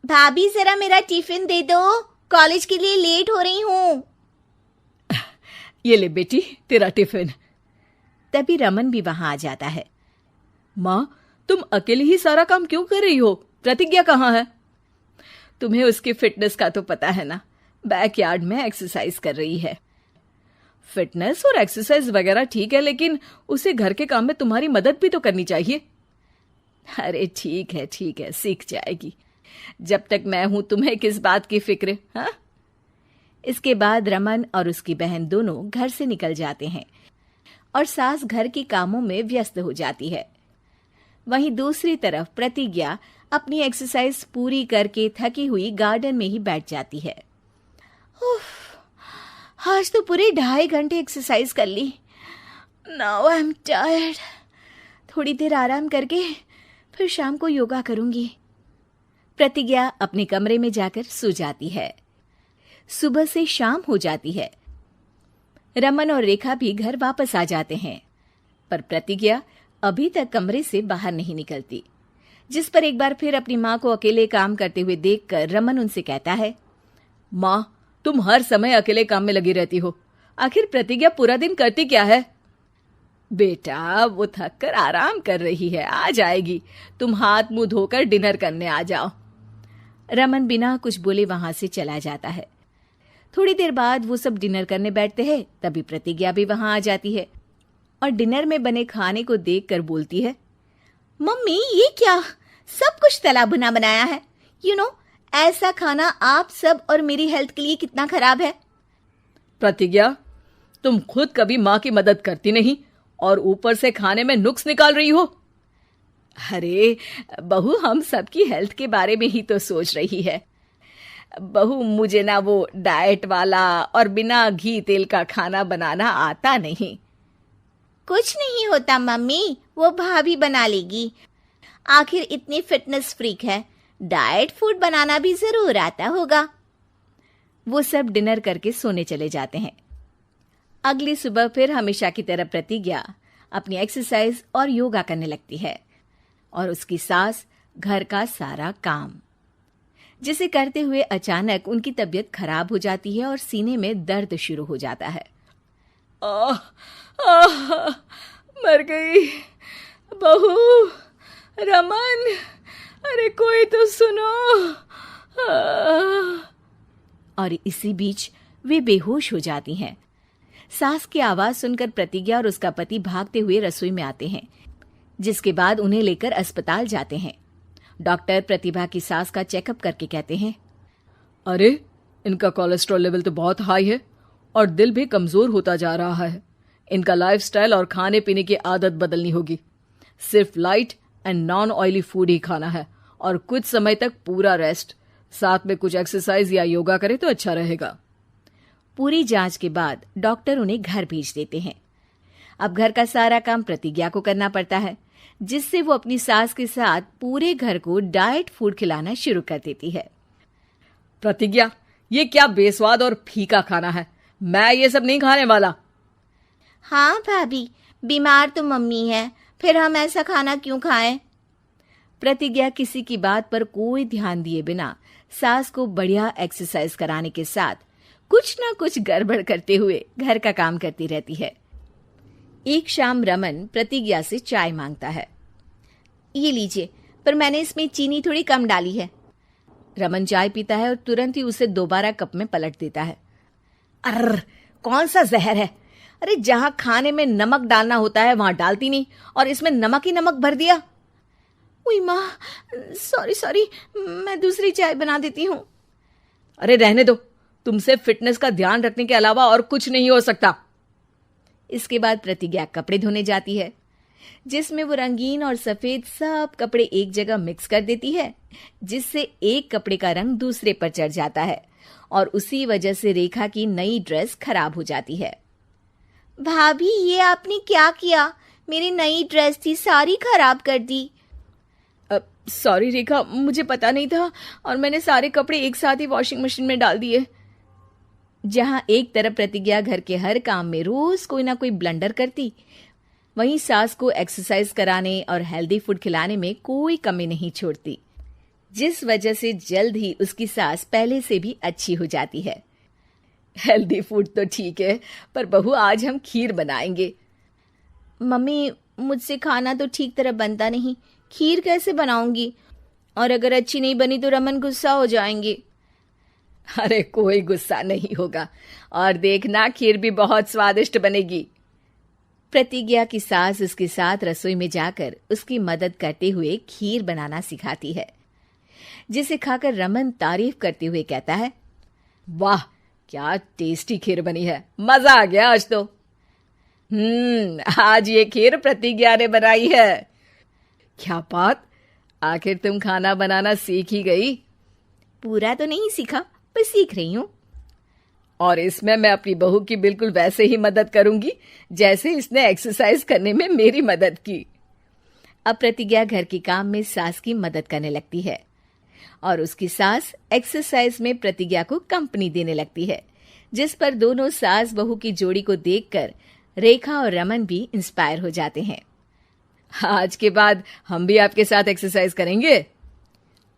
भाभी जरा मेरा टिफिन दे दो, कॉलेज के लिए लेट हो रही हूँ। ये ले बेटी तेरा टिफिन। तभी रमन भी वहां आ जाता है। माँ, तुम अकेले ही सारा काम क्यों कर रही हो? प्रतिज्ञा कहाँ है? तुम्हें उसकी फिटनेस का तो पता है ना, बैकयार्ड में एक्सरसाइज कर रही है। फिटनेस और एक्सरसाइज वगैरह ठीक है, लेकिन उसे घर के काम में तुम्हारी मदद भी तो करनी चाहिए। अरे ठीक है, सीख जाएगी। जब तक मैं हूं तुम्हें किस बात की फिक्र? हाँ। इसके बाद रमन और उसकी बहन दोनों घर से निकल जाते हैं और सास घर के कामों में व्यस्त हो जाती है। वहीं दूसरी तरफ प्रतिज्ञा अपनी एक्सरसाइज पूरी करके थकी हुई गार्डन में ही बैठ जाती है। आज तो पूरे 2.5 घंटे एक्सरसाइज कर ली। Now I am tired. थोड़ी देर आराम करके फिर शाम को योगा करूंगी। प्रतिज्ञा अपने कमरे में जाकर सो जाती है। सुबह से शाम हो जाती है। रमन और रेखा भी घर वापस आ जाते हैं, पर प्रतिज्ञा अभी तक कमरे से बाहर नहीं निकलती, जिस पर एक बार फिर अपनी माँ को अकेले काम करते हुए देखकर रमन उनसे कहता है, माँ, तुम हर समय अकेले काम में लगी रहती हो। आखिर प्रतिज्ञा पूरा दिन करती क्या है? बेटा, वो थक कर आराम कर रही है, आ जाएगी। तुम हाथ मुंह धोकर डिनर करने आ जाओ। रमन बिना कुछ बोले वहां से चला जाता है। थोड़ी देर बाद वो सब डिनर करने बैठते हैं। तभी प्रतिज्ञा भी वहां आ जाती है और डिनर में बने खाने को देखकर बोलती है, मम्मी ये क्या, सब कुछ तला भुना बनाया है। ऐसा खाना आप सब और मेरी हेल्थ के लिए कितना खराब है। प्रतिज्ञा, तुम खुद कभी माँ की मदद करती नहीं और ऊपर से खाने में नुक्स निकाल रही हो। अरे बहू, हम सबकी हेल्थ के बारे में ही तो सोच रही है। बहू, मुझे ना वो डाइट वाला और बिना घी तेल का खाना बनाना आता नहीं। कुछ नहीं होता मम्मी, वो भाभी बना लेगी। आखिर इतनी फिटनेस फ्रीक है, डाइट फूड बनाना भी जरूर आता होगा। वो सब डिनर करके सोने चले जाते हैं। अगली सुबह फिर हमेशा की तरह प्रतिज्ञा अपनी एक्सरसाइज और योगा करने लगती है और उसकी सास घर का सारा काम, जिसे करते हुए अचानक उनकी तबीयत खराब हो जाती है और सीने में दर्द शुरू हो जाता है। मर गई बहू। रमन, अरे कोई तो सुनो। और इसी बीच वे बेहोश हो जाती हैं। सास की आवाज सुनकर प्रतिज्ञा और उसका पति भागते हुए रसोई में आते हैं, जिसके बाद उन्हें लेकर अस्पताल जाते हैं। डॉक्टर प्रतिभा की सास का चेकअप करके कहते हैं, अरे इनका कोलेस्ट्रॉल लेवल तो बहुत हाई है और दिल भी कमजोर होता जा रहा है। इनका लाइफस्टाइल और खाने पीने की आदत बदलनी होगी। सिर्फ light and non oily food ही खाना है और कुछ समय तक पूरा रेस्ट, साथ में कुछ एक्सरसाइज या योगा करे तो अच्छा रहेगा। पूरी जांच के बाद डॉक्टर उन्हें घर भेज देते हैं। अब घर का सारा काम प्रतिज्ञा को करना पड़ता है, जिससे वो अपनी सास के साथ पूरे घर को डाइट फूड खिलाना शुरू कर देती है। प्रतिज्ञा, ये क्या बेस्वाद और फीका खाना है, मैं ये सब नहीं खाने वाला। हाँ भाभी, बीमार तो मम्मी है, फिर हम ऐसा खाना क्यों खाएं? प्रतिज्ञा किसी की बात पर कोई ध्यान दिए बिना सास को बढ़िया एक्सरसाइज कराने के साथ कुछ ना कुछ गड़बड़ करते हुए घर का काम करती रहती है। एक शाम रमन प्रतिज्ञा से चाय मांगता है। ये लीजिए, पर मैंने इसमें चीनी थोड़ी कम डाली है। रमन चाय पीता है और तुरंत ही उसे दोबारा कप में पलट देता है। अर्र, कौन सा जहर है? अरे जहां खाने में नमक डालना होता है वहां डालती नहीं और इसमें नमक ही नमक भर दिया। उई माँ, सॉरी, मैं दूसरी चाय बना देती हूँ। अरे रहने दो, तुमसे फिटनेस का ध्यान रखने के अलावा और कुछ नहीं हो सकता। इसके बाद प्रतिज्ञा कपड़े धोने जाती है, जिसमें वो रंगीन और सफेद सब कपड़े एक जगह मिक्स कर देती है, जिससे एक कपड़े का रंग दूसरे पर चढ़ जाता है और उसी वजह से रेखा की नई ड्रेस खराब हो जाती है। भाभी, ये आपने क्या किया? मेरी नई ड्रेस थी, सारी खराब कर दी। सॉरी रेखा, मुझे पता नहीं था और मैंने सारे कपड़े एक साथ ही वॉशिंग मशीन में डाल दिए। जहां एक तरफ प्रतिज्ञा घर के हर काम में रोज कोई ना कोई ब्लंडर करती, वहीं सास को एक्सरसाइज कराने और हेल्दी फूड खिलाने में कोई कमी नहीं छोड़ती। जिस वजह से जल्द ही उसकी सास पहले से भी अच्छी हो जाती है। हेल्दी फूड तो ठीक है, पर बहू आज हम खीर बनाएंगे। मम्मी, मुझसे खाना तो ठीक तरह बनता नहीं, खीर कैसे बनाऊंगी? और अगर अच्छी नहीं बनी तो रमन गुस्सा हो जाएंगे। अरे कोई गुस्सा नहीं होगा, और देखना खीर भी बहुत स्वादिष्ट बनेगी। प्रतिज्ञा की सास उसके साथ रसोई में जाकर उसकी मदद करते हुए खीर बनाना सिखाती है, जिसे खाकर रमन तारीफ करते हुए कहता है, वाह क्या टेस्टी खीर बनी है, मजा आ गया आज तो। आज ये खीर प्रतिज्ञा ने बनाई है। क्या बात, आखिर तुम खाना बनाना सीख ही गई? पूरा तो नहीं सीखा, पर सीख रही हूँ। और इसमें मैं अपनी बहू की बिल्कुल वैसे ही मदद करूंगी जैसे इसने एक्सरसाइज करने में मेरी मदद की। अब प्रतिज्ञा घर के काम में सास की मदद करने लगती है और उसकी सास एक्सरसाइज में प्रतिज्ञा को कंपनी देने लगती है, जिस पर दोनों सास बहू की जोड़ी को देखकर रेखा और रमन भी इंस्पायर हो जाते हैं। आज के बाद हम भी आपके साथ एक्सरसाइज करेंगे।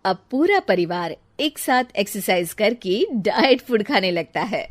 अब पूरा परिवार एक साथ एक्सरसाइज करके डाइट फूड खाने लगता है।